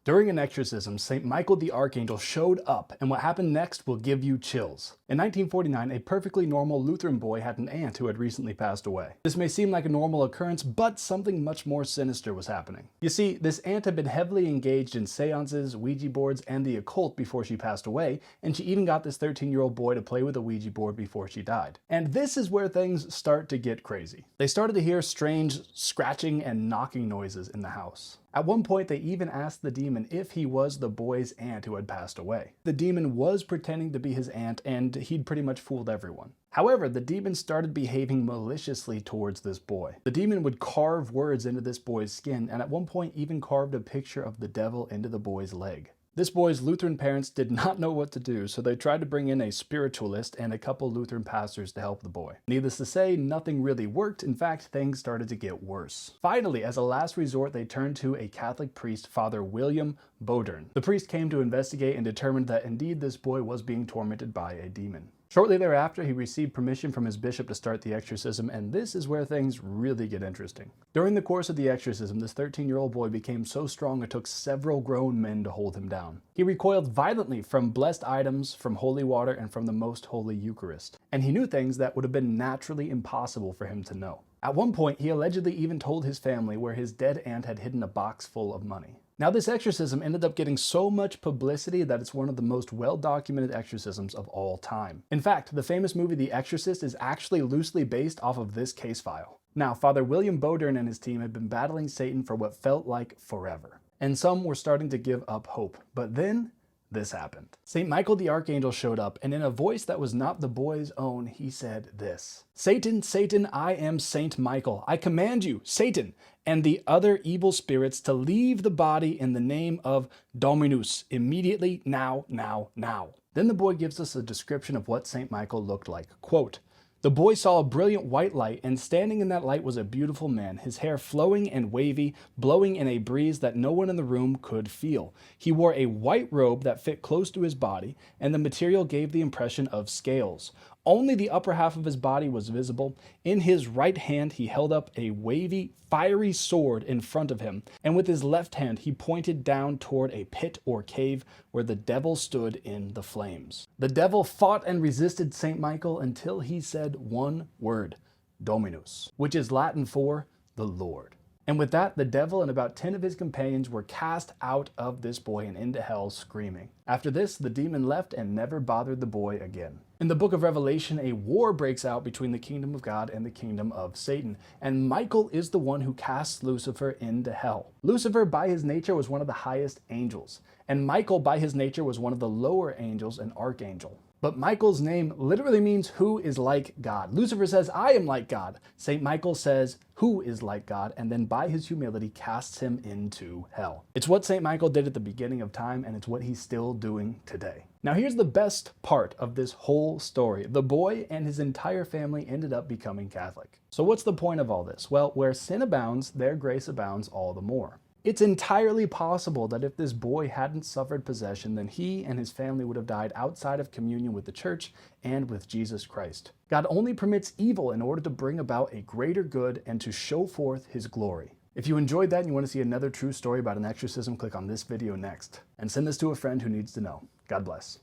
During an exorcism, St Michael the Archangel showed up, and what happened next will give you chills. In 1949, a perfectly normal Lutheran boy had an aunt who had recently passed away. This may seem like a normal occurrence, but something much more sinister was happening. You see, this aunt had been heavily engaged in seances, Ouija boards, and the occult before she passed away, and she even got this 13-year-old boy to play with a Ouija board before she died. And this is where things start to get crazy. They started to hear strange scratching and knocking noises in the house. At one point, they even asked the demon if he was the boy's aunt who had passed away. The demon was pretending to be his aunt, and he'd pretty much fooled everyone. However, the demon started behaving maliciously towards this boy. The demon would carve words into this boy's skin, and at one point even carved a picture of the devil into the boy's leg. This boy's Lutheran parents did not know what to do, so they tried to bring in a spiritualist and a couple Lutheran pastors to help the boy. Needless to say, nothing really worked. In fact, things started to get worse. Finally, as a last resort, they turned to a Catholic priest, Father William Bodern. The priest came to investigate and determined that indeed this boy was being tormented by a demon. Shortly thereafter, he received permission from his bishop to start the exorcism, and this is where things really get interesting. During the course of the exorcism, this 13-year-old boy became so strong it took several grown men to hold him down. He recoiled violently from blessed items, from holy water, and from the most holy Eucharist. And he knew things that would have been naturally impossible for him to know. At one point, he allegedly even told his family where his dead aunt had hidden a box full of money. Now, this exorcism ended up getting so much publicity that it's one of the most well-documented exorcisms of all time. In fact, the famous movie The Exorcist is actually loosely based off of this case file. Now, Father William Bodern and his team had been battling Satan for what felt like forever, and some were starting to give up hope. But then, this happened. St. Michael the Archangel showed up, and in a voice that was not the boy's own, he said this: "Satan, Satan, I am St. Michael. I command you, Satan, and the other evil spirits to leave the body in the name of Dominus, immediately, now, now, now." Then the boy gives us a description of what St. Michael looked like. Quote, "The boy saw a brilliant white light, and standing in that light was a beautiful man, his hair flowing and wavy, blowing in a breeze that no one in the room could feel. He wore a white robe that fit close to his body, and the material gave the impression of scales. Only the upper half of his body was visible. In his right hand he held up a wavy, fiery sword in front of him, and with his left hand he pointed down toward a pit or cave where the devil stood in the flames. The devil fought and resisted St. Michael until he said one word, Dominus, which is Latin for the Lord. And with that, the devil and about 10 of his companions were cast out of this boy and into hell screaming. After this, the demon left and never bothered the boy again. In the book of Revelation, a war breaks out between the kingdom of God and the kingdom of Satan, and Michael is the one who casts Lucifer into hell. Lucifer, by his nature, was one of the highest angels, and Michael, by his nature, was one of the lower angels, an archangel. But Michael's name literally means who is like God. Lucifer says, I am like God. St. Michael says, who is like God, and then by his humility casts him into hell. It's what St. Michael did at the beginning of time, and it's what he's still doing today. Now here's the best part of this whole story. The boy and his entire family ended up becoming Catholic. So what's the point of all this? Well, where sin abounds, there grace abounds all the more. It's entirely possible that if this boy hadn't suffered possession, then he and his family would have died outside of communion with the church and with Jesus Christ. God only permits evil in order to bring about a greater good and to show forth his glory. If you enjoyed that and you want to see another true story about an exorcism, click on this video next. And send this to a friend who needs to know. God bless.